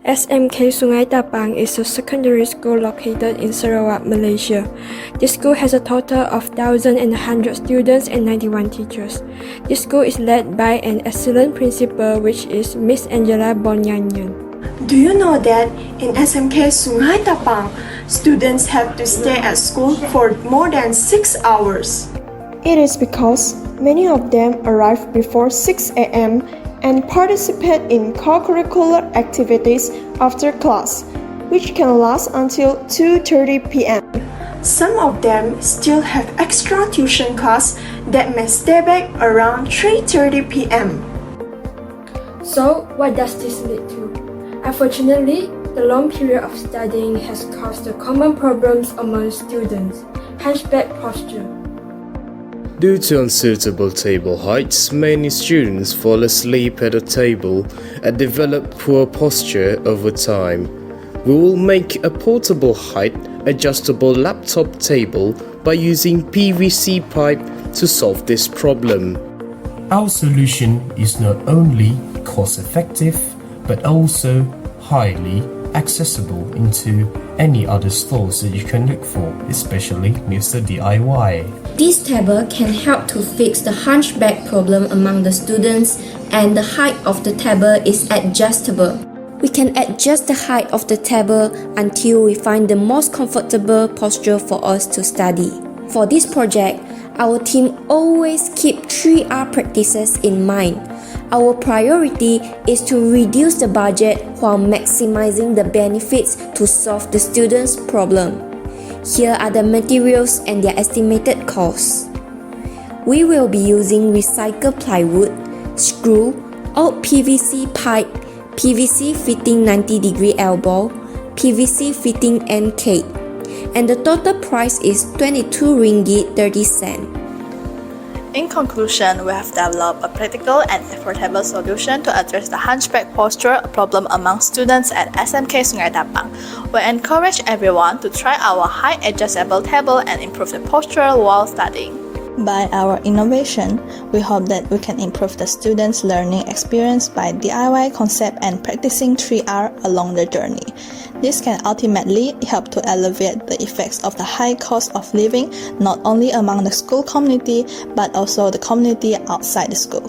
SMK Sungai Tapang is a secondary school located in Sarawak, Malaysia. This school has a total of 1,100 students and 91 teachers. This school is led by an excellent principal, which is Miss Angela Bonyanyan. Do you know that in SMK Sungai Tapang, students have to stay at school for more than 6 hours? It is because many of them arrive before 6 a.m. and participate in co-curricular activities after class, which can last until 2:30 p.m. Some of them still have extra tuition class that may stay back around 3:30 p.m. So, what does this lead to? Unfortunately, the long period of studying has caused the common problems among students: hunchback posture. Due to unsuitable table heights, many students fall asleep at a table and develop poor posture over time. We will make a portable height adjustable laptop table by using PVC pipe to solve this problem. Our solution is not only cost-effective but also highly accessible into any other stores that you can look for, especially Mr. DIY. This table can help to fix the hunchback problem among the students, and the height of the table is adjustable. We can adjust the height of the table until we find the most comfortable posture for us to study. For this project, our team always keep 3R practices in mind. Our priority is to reduce the budget while maximizing the benefits to solve the students' problem. Here are the materials and their estimated costs. We will be using recycled plywood, screw, old PVC pipe, PVC fitting 90-degree elbow, PVC fitting end cape, and the total price is 22 ringgit 30 cents. In conclusion, we have developed a practical and affordable solution to address the hunchback posture problem among students at SMK Sungai Tapang. We encourage everyone to try our height adjustable table and improve the posture while studying. By our innovation, we hope that we can improve the students' learning experience by DIY concept and practicing 3R along the journey. This can ultimately help to alleviate the effects of the high cost of living not only among the school community but also the community outside the school.